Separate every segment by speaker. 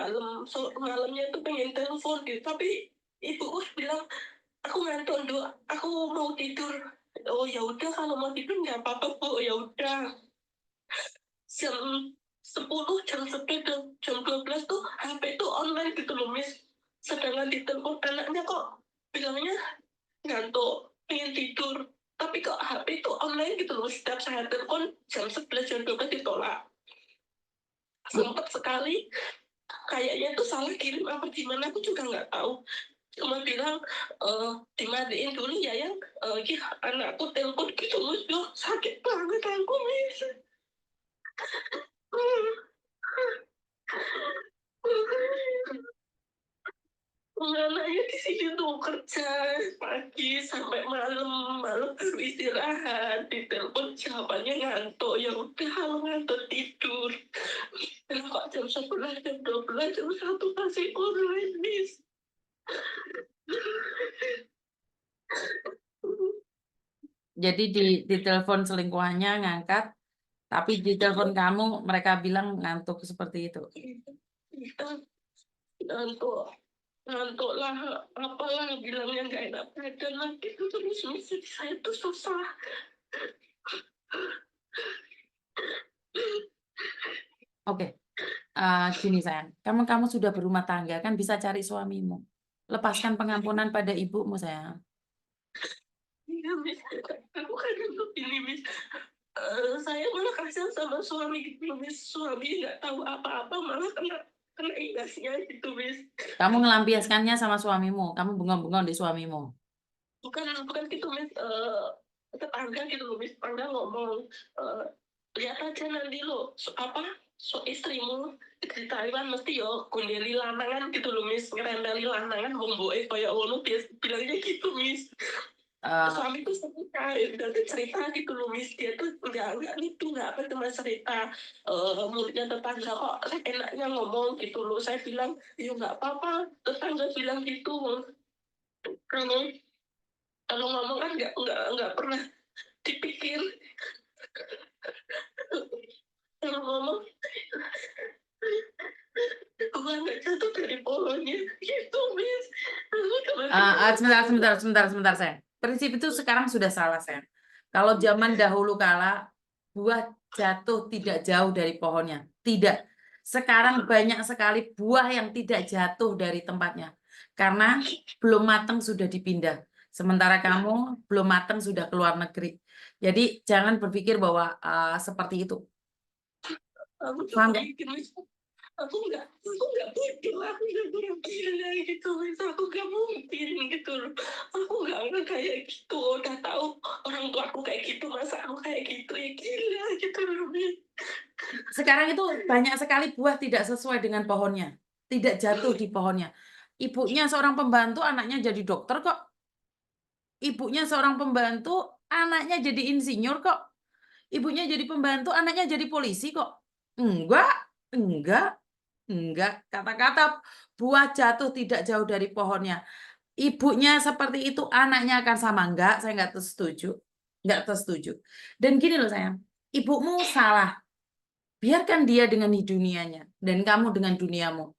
Speaker 1: malam, malamnya tuh pengen telepon gitu, tapi ibuku bilang aku ngantuk Dok, aku mau tidur. Oh ya udah kalau mau tidur nggak apa-apa Bu, ya udah. Jam 10, jam 11, jam 12 tuh HP tuh online gitu loh Miss. Sedangkan di telepon anaknya kok bilangnya ngantuk, pengen tidur. Tapi kok HP itu online gitu loh, setiap saya telepon jam 11, jam 12 ditolak. Sempat sekali kayaknya itu salah kirim apa gimana aku juga nggak tahu, cuma bilang dimatiin dulu ya yang anakku telepon gitu loh, sakit banget aku Miss. Anaknya di sini tuh kerja pagi sampai malam, malam baru istirahat, di telepon jawabannya ngantuk, ya udah kalau ngantuk tidur. Dan kok jam 11, jam 12, jam 1 masih online Miss.
Speaker 2: Jadi di telepon selingkuhannya ngangkat, tapi di telepon kamu mereka bilang ngantuk seperti itu.
Speaker 1: Ngantuk lah, apalah bilangnya nggak enak badan lagi itu terus misi saya tuh susah.
Speaker 2: Oke, gini sayang, kamu sudah berumah tangga kan bisa cari suamimu. Lepaskan pengampunan pada ibumu sayang.
Speaker 1: Iya Miss, aku kadang tuh ini Miss, saya malah kasihan sama suami gitu Miss, suami nggak tahu apa-apa malah kena imbasnya gitu Miss.
Speaker 2: Kamu ngelampiaskannya sama suamimu, kamu bengong-bengong di suamimu.
Speaker 1: Bukan gitu Miss, tetangga gitu loh Miss, tetangga ngomong, lihat aja nanti lo istrimu di Taiwan mesti yo kundeli lanangan gitu loh Miss, ngerendeli lanangan bomboe kayak ngono, dia bilangnya gitu Miss. Suami tuh cerita, cerita gitu loh Miss, dia tuh enggak gitu, nggak apa cuma cerita, mulutnya tetangga kok enaknya ngomong gitu loh. Saya bilang ya nggak apa-apa, tetangga bilang gitu. Kalau ngomong kan nggak pernah dipikir. Kalau ngomong gua nggak jatuh dari pohonnya gitu Miss.
Speaker 2: Sebentar sayang. Prinsip itu sekarang sudah salah sayang. Kalau zaman dahulu kala buah jatuh tidak jauh dari pohonnya. Tidak. Sekarang banyak sekali buah yang tidak jatuh dari tempatnya. Karena belum matang sudah dipindah. Sementara kamu belum matang sudah keluar negeri. Jadi jangan berpikir bahwa seperti itu. Paham nggak?
Speaker 1: Aku nggak bodoh, aku nggak gila gitu Miss, aku nggak mungkin gitu loh, aku nggak kayak gitu, udah tahu orang tua aku kayak gitu, masa aku kayak gitu, ya gila gitu loh Miss.
Speaker 2: Sekarang itu banyak sekali buah tidak sesuai dengan pohonnya, tidak jatuh di pohonnya. Ibunya seorang pembantu, anaknya jadi dokter kok. Ibunya seorang pembantu, anaknya jadi insinyur kok. Ibunya jadi pembantu, anaknya jadi polisi kok. Enggak, enggak, enggak. Kata-kata buah jatuh tidak jauh dari pohonnya. Ibunya seperti itu, anaknya akan sama. Enggak, saya enggak setuju. Enggak setuju. Dan gini loh sayang, ibumu salah. Biarkan dia dengan dunianya dan kamu dengan duniamu.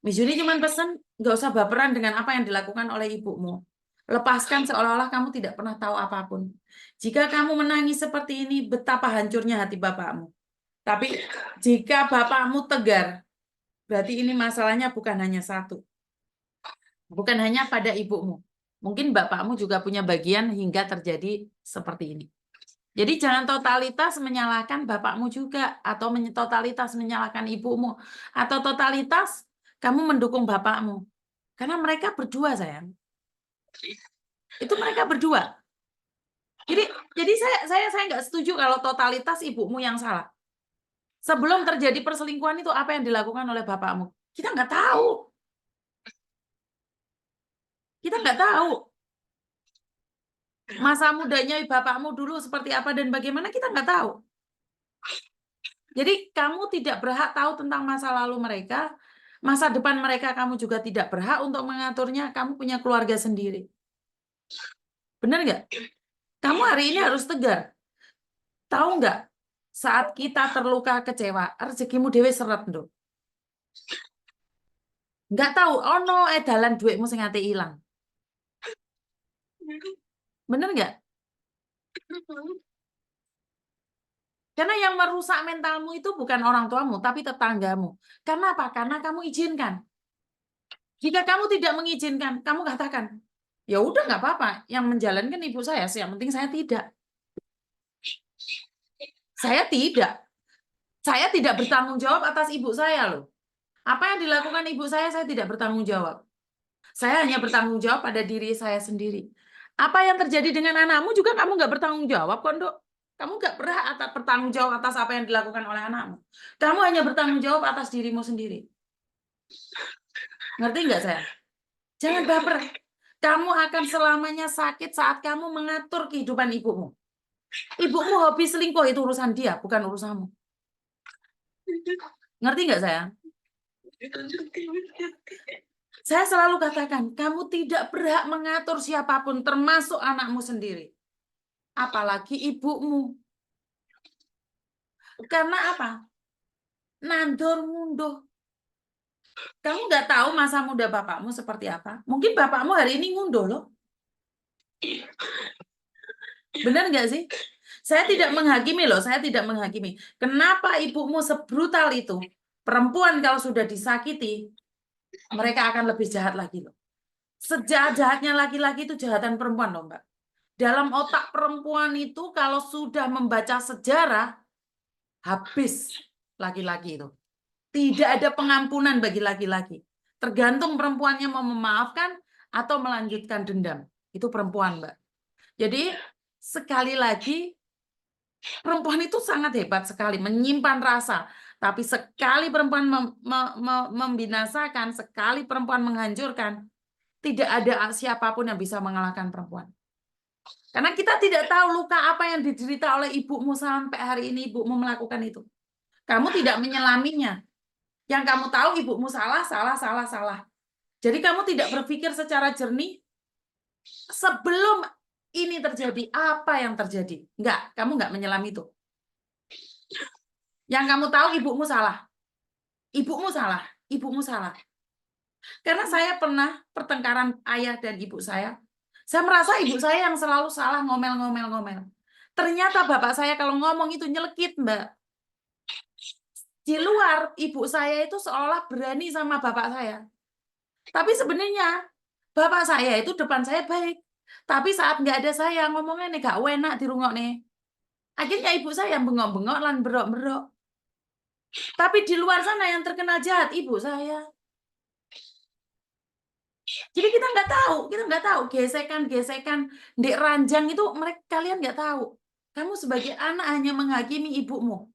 Speaker 2: Miss Yuni cuma pesan, nggak usah baperan dengan apa yang dilakukan oleh ibumu. Lepaskan seolah-olah kamu tidak pernah tahu apapun. Jika kamu menangis seperti ini, betapa hancurnya hati bapakmu. Tapi jika bapakmu tegar, berarti ini masalahnya bukan hanya satu. Bukan hanya pada ibumu. Mungkin bapakmu juga punya bagian hingga terjadi seperti ini. Jadi jangan totalitas menyalahkan bapakmu juga, atau totalitas menyalahkan ibumu, atau totalitas kamu mendukung bapakmu. Karena mereka berdua sayang. Itu mereka berdua. Jadi saya nggak setuju kalau totalitas ibumu yang salah. Sebelum terjadi perselingkuhan itu apa yang dilakukan oleh bapakmu? Kita nggak tahu. Kita nggak tahu. Masa mudanya bapakmu dulu seperti apa dan bagaimana kita nggak tahu. Jadi kamu tidak berhak tahu tentang masa lalu mereka, masa depan mereka kamu juga tidak berhak untuk mengaturnya, kamu punya keluarga sendiri. Benar nggak? Kamu hari ini harus tegar. Tahu nggak, saat kita terluka kecewa, rezekimu dewe seret, Nduk. Nggak tahu, ono dalan duitmu sing ate ilang. Bener nggak? Karena yang merusak mentalmu itu bukan orang tuamu, tapi tetanggamu. Karena apa? Karena kamu izinkan. Jika kamu tidak mengizinkan, kamu katakan, ya udah nggak apa-apa. Yang menjalankan ibu saya, yang penting saya tidak. Saya tidak. Saya tidak bertanggung jawab atas ibu saya loh. Apa yang dilakukan ibu saya tidak bertanggung jawab. Saya hanya bertanggung jawab pada diri saya sendiri. Apa yang terjadi dengan anakmu juga kamu nggak bertanggung jawab, Kondok. Kamu nggak berhak atas bertanggung jawab atas apa yang dilakukan oleh anakmu. Kamu hanya bertanggung jawab atas dirimu sendiri. Ngerti nggak saya? Jangan baper. Kamu akan selamanya sakit saat kamu mengatur kehidupan ibumu. Ibumu hobi selingkuh itu urusan dia, bukan urusanmu. Ngerti nggak saya? Saya selalu katakan, kamu tidak berhak mengatur siapapun, termasuk anakmu sendiri. Apalagi ibumu. Karena apa? Nandor ngunduh. Kamu nggak tahu masa muda bapakmu seperti apa? Mungkin bapakmu hari ini ngunduh loh. Benar nggak sih? Saya tidak menghakimi loh, saya tidak menghakimi. Kenapa ibumu sebrutal itu? Perempuan kalau sudah disakiti, mereka akan lebih jahat lagi loh. Sejahat-jahatnya laki-laki itu jahatan perempuan loh, Mbak. Dalam otak perempuan itu kalau sudah membaca sejarah, habis laki-laki itu. Tidak ada pengampunan bagi laki-laki. Tergantung perempuannya mau memaafkan atau melanjutkan dendam. Itu perempuan, Mbak. Jadi, sekali lagi, perempuan itu sangat hebat sekali, menyimpan rasa. Tapi sekali perempuan membinasakan, sekali perempuan menghancurkan, tidak ada siapapun yang bisa mengalahkan perempuan. Karena kita tidak tahu luka apa yang diderita oleh ibumu sampai hari ini ibumu melakukan itu. Kamu tidak menyelaminya. Yang kamu tahu ibumu salah. Jadi kamu tidak berpikir secara jernih sebelum ini terjadi, apa yang terjadi. Enggak, kamu enggak menyelam itu. Yang kamu tahu ibumu salah. Ibumu salah. Ibumu salah. Karena saya pernah pertengkaran ayah dan ibu saya merasa ibu saya yang selalu salah ngomel-ngomel. Ternyata bapak saya kalau ngomong itu nyelekit, Mbak. Di luar, ibu saya itu seolah berani sama bapak saya. Tapi sebenarnya, bapak saya itu depan saya baik. Tapi saat nggak ada saya, ngomongnya nih gak enak di rungok nih. Akhirnya ibu saya bengok-bengok lan berok-berok. Tapi di luar sana yang terkenal jahat ibu saya. Jadi kita nggak tahu gesekan di ranjang itu mereka kalian nggak tahu. Kamu sebagai anak hanya menghakimi ibumu.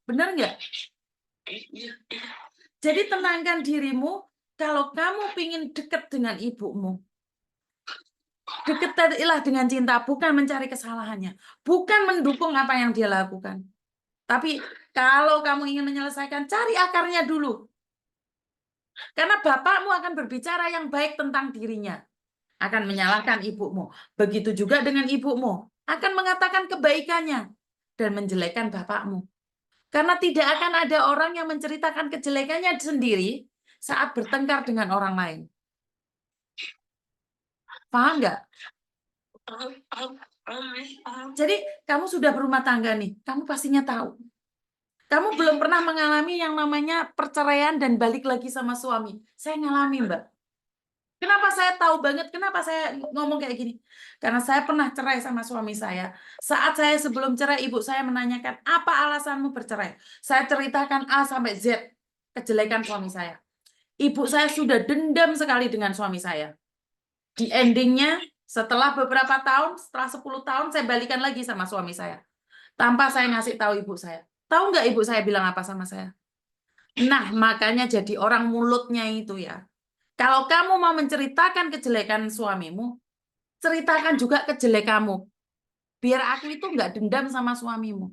Speaker 2: Benar nggak? Jadi tenangkan dirimu. Kalau kamu ingin dekat dengan ibumu, dekatilah dengan cinta, bukan mencari kesalahannya, bukan mendukung apa yang dia lakukan. Tapi kalau kamu ingin menyelesaikan, cari akarnya dulu. Karena bapakmu akan berbicara yang baik tentang dirinya. Akan menyalahkan ibumu. Begitu juga dengan ibumu. Akan mengatakan kebaikannya. Dan menjelekkan bapakmu. Karena tidak akan ada orang yang menceritakan kejelekannya sendiri saat bertengkar dengan orang lain. Paham nggak? Jadi kamu sudah berumah tangga nih. Kamu pastinya tahu. Kamu belum pernah mengalami yang namanya perceraian dan balik lagi sama suami. Saya ngalami, Mbak. Kenapa saya tahu banget, kenapa saya ngomong kayak gini? Karena saya pernah cerai sama suami saya. Saat saya sebelum cerai, ibu saya menanyakan, apa alasanmu bercerai? Saya ceritakan A sampai Z, kejelekan suami saya. Ibu saya sudah dendam sekali dengan suami saya. Di endingnya, setelah beberapa tahun, setelah 10 tahun, saya balikan lagi sama suami saya. Tanpa saya ngasih tahu ibu saya. Tahu nggak ibu saya bilang apa sama saya? Nah, makanya jadi orang mulutnya itu ya. Kalau kamu mau menceritakan kejelekan suamimu, ceritakan juga kejelekanmu. Biar aku itu nggak dendam sama suamimu.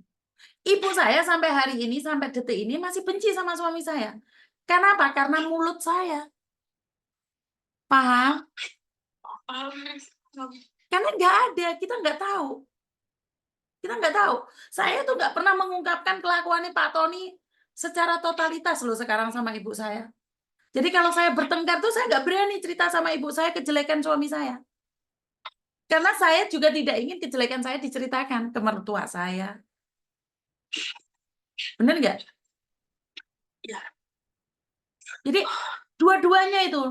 Speaker 2: Ibu saya sampai hari ini, sampai detik ini masih benci sama suami saya. Kenapa? Karena mulut saya. Paham? Karena nggak ada, kita nggak tahu. Kita nggak tahu. Saya tuh nggak pernah mengungkapkan kelakuannya Pak Tony secara totalitas loh sekarang sama ibu saya. Jadi kalau saya bertengkar tuh saya nggak berani cerita sama ibu saya kejelekan suami saya. Karena saya juga tidak ingin kejelekan saya diceritakan ke mertua saya. Bener nggak?
Speaker 1: Ya,
Speaker 2: Jadi dua-duanya itu,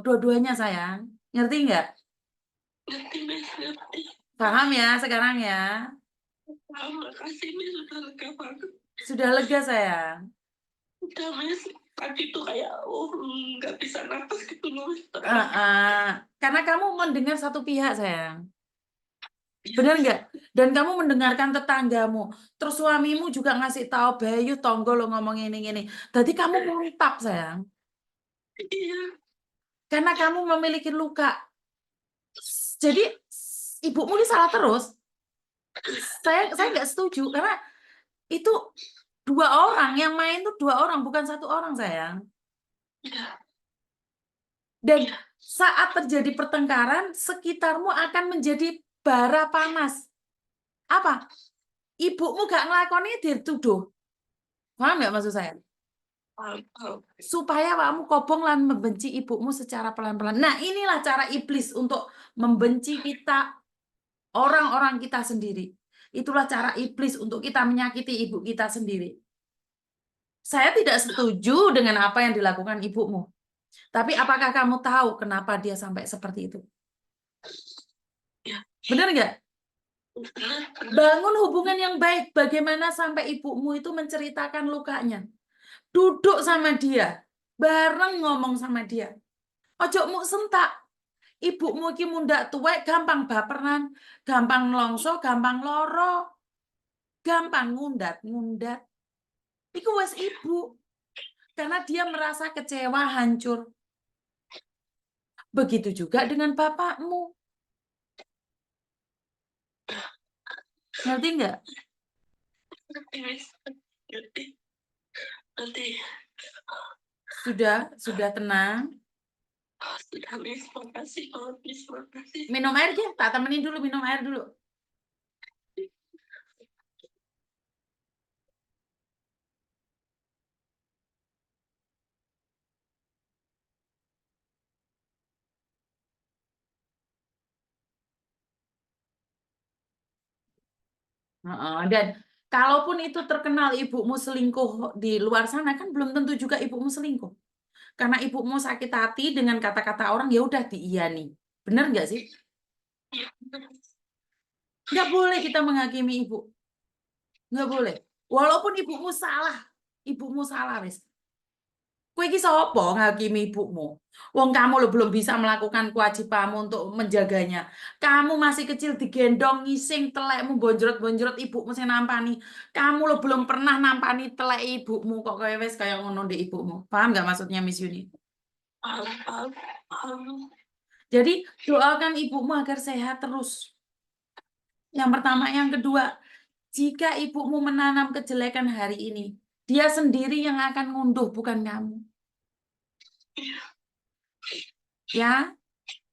Speaker 2: dua-duanya sayang. Ngerti nggak?
Speaker 1: ngerti Miss, ngerti.
Speaker 2: Paham ya sekarang ya?
Speaker 1: Paham, makasih Miss, sudah lega banget.
Speaker 2: Sudah lega sayang?
Speaker 1: Udah Miss, tadi tuh kayak nggak bisa napas gitu loh Miss.
Speaker 2: Karena kamu mendengar satu pihak sayang.
Speaker 1: Ya,
Speaker 2: Bener nggak? Dan kamu mendengarkan tetanggamu. Terus suamimu juga ngasih tahu Bayu tonggo lo ngomong ini. Tadi kamu muntap sayang.
Speaker 1: iya,
Speaker 2: Karena kamu memiliki luka. Jadi ibumu ini salah terus. Saya nggak setuju karena itu dua orang yang main tuh dua orang bukan satu orang sayang.
Speaker 1: iya,
Speaker 2: Dan saat terjadi pertengkaran sekitarmu akan menjadi bara panas. Apa? Ibumu gak ngelakoni dituduh. Paham nggak maksud saya?
Speaker 1: paham.
Speaker 2: Supaya kamu kobong lan membenci ibumu secara pelan-pelan. Nah, inilah cara iblis untuk membenci kita, orang-orang kita sendiri. Itulah cara iblis untuk kita menyakiti ibu kita sendiri. Saya tidak setuju dengan apa yang dilakukan ibumu. Tapi apakah kamu tahu kenapa dia sampai seperti itu?
Speaker 1: Ya,
Speaker 2: Benar nggak?
Speaker 1: benar, benar.
Speaker 2: Bangun hubungan yang baik. Bagaimana sampai ibumu itu menceritakan lukanya? Duduk sama dia. Bareng ngomong sama dia. Ojo mu sentak. Ibumu iki mundak tuwek gampang baperan, gampang nelongso, gampang loro, gampang ngundat-ngundat. Iku wes ibu. Karena dia merasa kecewa, hancur. Begitu juga dengan bapakmu. Ngerti nggak?
Speaker 1: Ngerti Miss, ngerti. Nanti,
Speaker 2: Sudah tenang.
Speaker 1: sudah Miss, makasih banget Miss, makasih.
Speaker 2: Minum air ya, tak temenin dulu minum air dulu. Dan kalaupun itu terkenal ibumu selingkuh di luar sana kan belum tentu juga ibumu selingkuh. Karena ibumu sakit hati dengan kata-kata orang ya udah diiyani. Bener nggak sih?
Speaker 1: Iya, benar.
Speaker 2: Nggak boleh kita menghakimi ibu. Nggak boleh. Walaupun ibumu salah, wes. Kowe iki sapa ngakimi ibumu? Wong kamu lo belum bisa melakukan kewajibanmu untuk menjaganya. Kamu masih kecil digendong ngising telekmu gonjrot-gonjrot ibumu sing nampani. Kamu lo belum pernah nampani telek ibumu kok kowe wis kaya ngono ndek ibumu. Paham nggak maksudnya Miss Yuni?
Speaker 1: Paham, paham, paham.
Speaker 2: Jadi doakan ibumu agar sehat terus. Yang pertama, yang kedua, jika ibumu menanam kejelekan hari ini, dia sendiri yang akan ngunduh bukan kamu. Ya,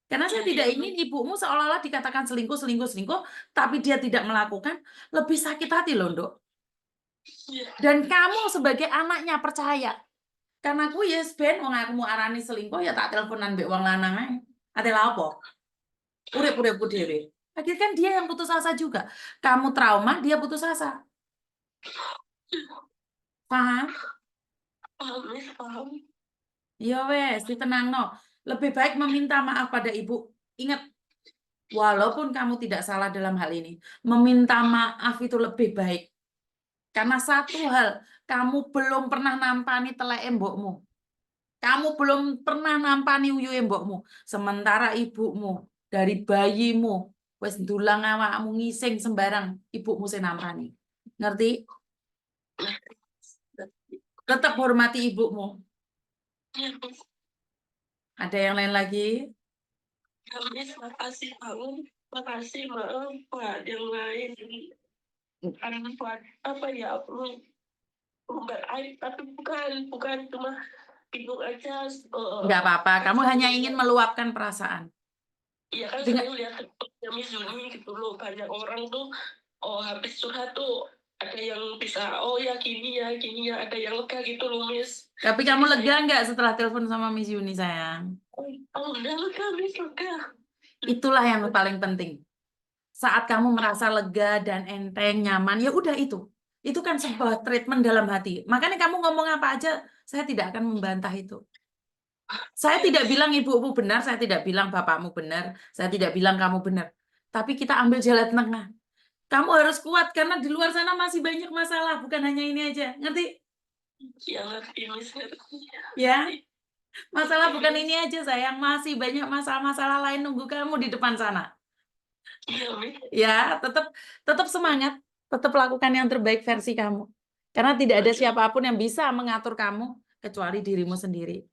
Speaker 2: karena saya tidak ingin ibumu seolah-olah dikatakan selingkuh, tapi dia tidak melakukan, lebih sakit hati loh, Nduk.
Speaker 1: Iya,
Speaker 2: Dan kamu sebagai anaknya percaya. Karena aku yes ben wong aku mau arani selingkuh ya tak teleponan mbek wong lanang ae. Ate lha apa? Urip-uripku dhewe. Akhirnya kan dia yang putus asa juga. Kamu trauma, dia putus asa. Paham?
Speaker 1: paham Miss, paham.
Speaker 2: Ya wes, ditenangno. Lebih baik meminta maaf pada ibu. Ingat, walaupun kamu tidak salah dalam hal ini, meminta maaf itu lebih baik. Karena satu hal, kamu belum pernah nampani telek mbokmu. Kamu belum pernah nampani uyuhe mbokmu. Sementara ibumu, dari bayimu, wes ndulang awakmu ngising sembarang, ibumu sing nampani. Ngerti? Tetap hormati ibumu.
Speaker 1: Iya Miss,
Speaker 2: Ada yang lain lagi?
Speaker 1: ya Miss, makasih banget. Makasih, maaf buat yang lain. Bukan buat apa ya, bukan aib, tapi bukan cuma bingung aja.
Speaker 2: Nggak apa-apa,
Speaker 1: Kan
Speaker 2: kamu hanya
Speaker 1: sering
Speaker 2: ingin
Speaker 1: lihat,
Speaker 2: meluapkan perasaan.
Speaker 1: ya kan
Speaker 2: Dengan
Speaker 1: sering lihat TikToknya Miss Yuni gitu loh. Banyak orang tuh, habis curhat tuh ada yang bisa, oh ya gini ya, ada yang lega gitu loh, Miss.
Speaker 2: Tapi
Speaker 1: Jadi
Speaker 2: kamu
Speaker 1: saya,
Speaker 2: lega nggak setelah telepon sama Miss Yuni, sayang?
Speaker 1: oh udah lega, Miss, lega.
Speaker 2: Itulah yang paling penting. Saat kamu merasa lega dan enteng, nyaman, ya udah itu. Itu kan sebuah treatment dalam hati. Makanya kamu ngomong apa aja, saya tidak akan membantah itu. Saya
Speaker 1: Ya,
Speaker 2: tidak
Speaker 1: Miss.
Speaker 2: bilang ibumu benar, saya tidak bilang bapakmu benar, saya tidak bilang kamu benar. Tapi kita ambil jalan tengah. Kamu harus kuat karena di luar sana masih banyak masalah, bukan hanya ini aja. Ngerti?
Speaker 1: Ya ngerti, Miss, ngerti.
Speaker 2: Ya, masalah
Speaker 1: Oke,
Speaker 2: bukan
Speaker 1: Miss.
Speaker 2: ini aja, sayang. Masih banyak masalah-masalah lain nunggu kamu di depan sana.
Speaker 1: Iya, Miss.
Speaker 2: Ya, tetap tetap semangat, tetap lakukan yang terbaik versi kamu. Karena tidak ada
Speaker 1: Oke,
Speaker 2: siapapun yang bisa mengatur kamu kecuali dirimu sendiri.